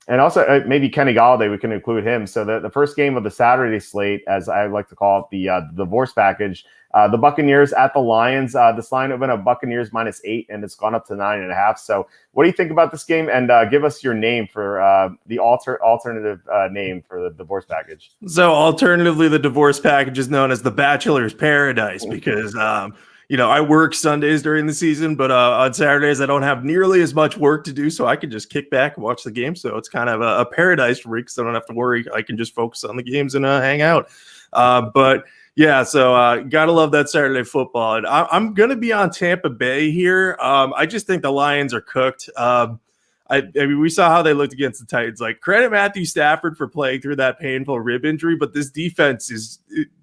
And also maybe Kenny Galladay, we can include him. So the first game of the Saturday slate, as I like to call it, the divorce package, the Buccaneers at the Lions. This line opened up Buccaneers -8, and it's gone up to 9.5. So what do you think about this game? And give us your name for the alternative name for the divorce package. So alternatively, the divorce package is known as the Bachelor's Paradise because I work Sundays during the season, but on Saturdays I don't have nearly as much work to do, so I can just kick back and watch the game. So it's kind of a paradise for me because I don't have to worry. I can just focus on the games and hang out. But yeah, so gotta love that Saturday football. And I'm gonna be on Tampa Bay here. I just think the Lions are cooked. I mean, we saw how they looked against the Titans. Like, credit Matthew Stafford for playing through that painful rib injury, but this defense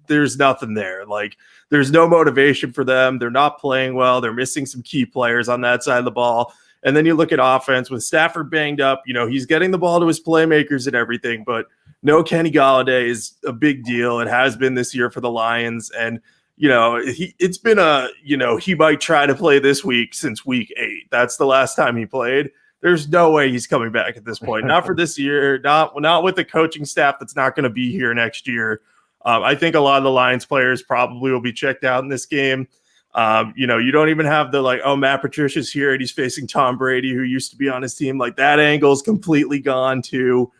there's nothing there. Like, there's no motivation for them. They're not playing well. They're missing some key players on that side of the ball. And then you look at offense with Stafford banged up. He's getting the ball to his playmakers and everything, but no Kenny Galladay is a big deal. It has been this year for the Lions. And, it's been he might try to play this week since week 8. That's the last time he played. There's no way he's coming back at this point. Not for this year, not with the coaching staff that's not going to be here next year. I think a lot of the Lions players probably will be checked out in this game. You don't even have the Matt Patricia's here and he's facing Tom Brady, who used to be on his team. Like, that angle is completely gone too.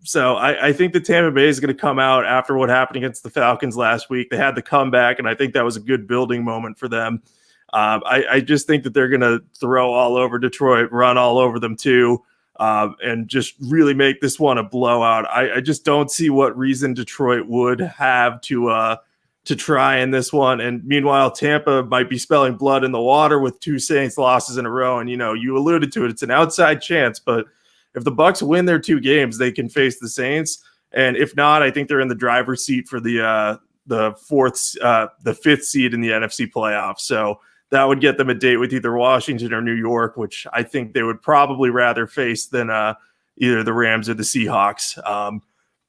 So I think the Tampa Bay is going to come out after what happened against the Falcons last week. They had the comeback, and I think that was a good building moment for them. I just think that they're going to throw all over Detroit, run all over them too, and just really make this one a blowout. I just don't see what reason Detroit would have to try in this one. And meanwhile, Tampa might be spelling blood in the water with 2 Saints losses in a row. And, you alluded to it. It's an outside chance, but if the Bucs win their 2 games, they can face the Saints. And if not, I think they're in the driver's seat for the 5th seed in the NFC playoffs. So that would get them a date with either Washington or New York, which I think they would probably rather face than either the Rams or the Seahawks.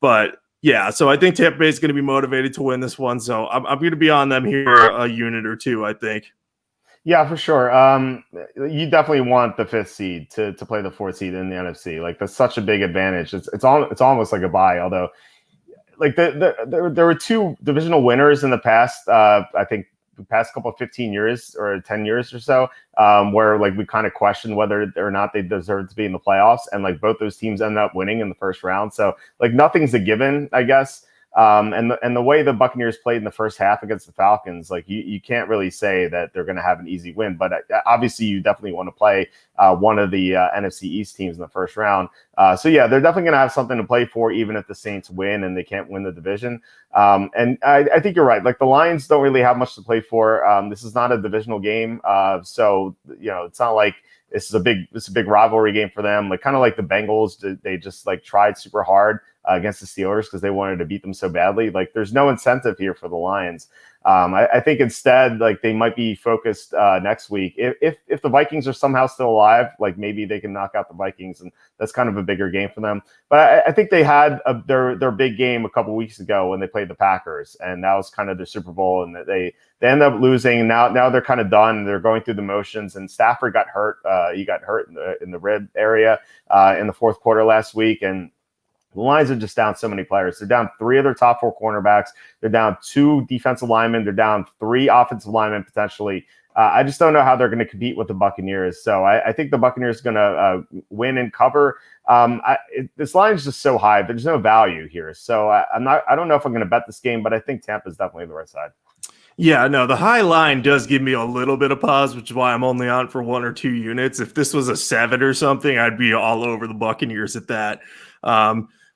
But yeah, so I think Tampa Bay is going to be motivated to win this one. So I'm going to be on them here a unit or two, I think. Yeah, for sure. You definitely want the 5th seed to play the 4th seed in the NFC. Like, that's such a big advantage. It's almost like a bye. Although, like, there were 2 divisional winners in the past. I think the past couple of 15 years or 10 years or so, where like we kind of questioned whether or not they deserve to be in the playoffs, and like both those teams ended up winning in the first round. So like nothing's a given, I guess. And the way the Buccaneers played in the first half against the Falcons, like you can't really say that they're going to have an easy win. But obviously, you definitely want to play one of the NFC East teams in the first round. So yeah, they're definitely going to have something to play for, even if the Saints win and they can't win the division. And I think you're right. Like, the Lions don't really have much to play for. This is not a divisional game, so it's not like this is a big rivalry game for them. Like, kind of like the Bengals, they just like tried super hard against the Steelers because they wanted to beat them so badly. Like, there's no incentive here for the Lions. I think instead, like, they might be focused next week. If the Vikings are somehow still alive, like, maybe they can knock out the Vikings, and that's kind of a bigger game for them. But I think they had their big game a couple weeks ago when they played the Packers, and that was kind of their Super Bowl, and they ended up losing. Now they're kind of done. They're going through the motions, and Stafford got hurt. He got hurt in the rib area in the fourth quarter last week, and the Lions are just down so many players. They're down 3 of their top 4 cornerbacks. They're down 2 defensive linemen. They're down 3 offensive linemen potentially. I just don't know how they're going to compete with the Buccaneers. So I think the Buccaneers are going to win and cover. This line is just so high. There's no value here. So I don't know if I'm going to bet this game, but I think Tampa is definitely the right side. Yeah, no, the high line does give me a little bit of pause, which is why I'm only on for 1 or 2 units. If this was a 7 or something, I'd be all over the Buccaneers at that.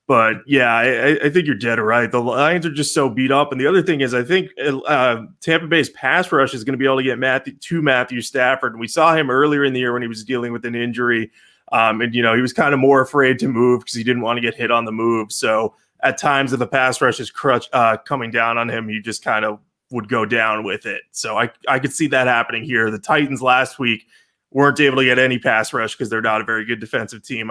But yeah, I think you're dead right. The Lions are just so beat up. And the other thing is, I think Tampa Bay's pass rush is going to be able to get Matthew Stafford. And we saw him earlier in the year when he was dealing with an injury. And, he was kind of more afraid to move because he didn't want to get hit on the move. So at times, if the pass rush is coming down on him, he just kind of would go down with it. So I could see that happening here. The Titans last week weren't able to get any pass rush because they're not a very good defensive team.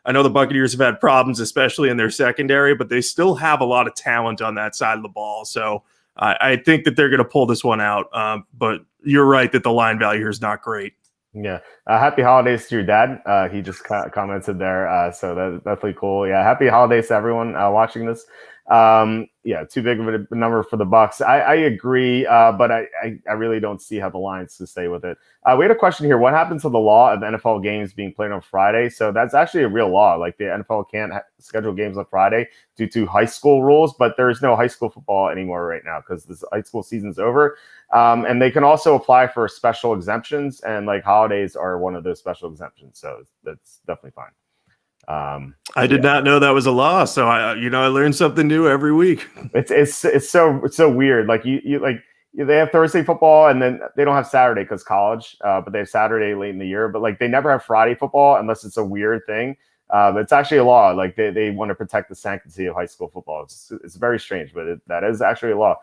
I know the Buccaneers have had problems, especially in their secondary, but they still have a lot of talent on that side of the ball. So I think that they're going to pull this one out. But you're right that the line value here is not great. Yeah. Happy holidays to your dad. He just commented there. So that's definitely cool. Yeah. Happy holidays to everyone watching this. Yeah. Too big of a number for the Bucs. I agree, but I really don't see how the Lions to stay with it. We had a question here. What happens to the law of NFL games being played on Friday? So that's actually a real law. Like the NFL can't schedule games on Friday due to high school rules, but there's no high school football anymore right now because this high school season's over. And they can also apply for special exemptions, and like holidays are one of those special exemptions. So that's definitely fine. I did not know that was a law. So I learned something new every week. It's so weird. Like they have Thursday football and then they don't have Saturday because college, but they have Saturday late in the year. But like they never have Friday football unless it's a weird thing. But it's actually a law. Like they want to protect the sanctity of high school football. It's very strange, but that is actually a law.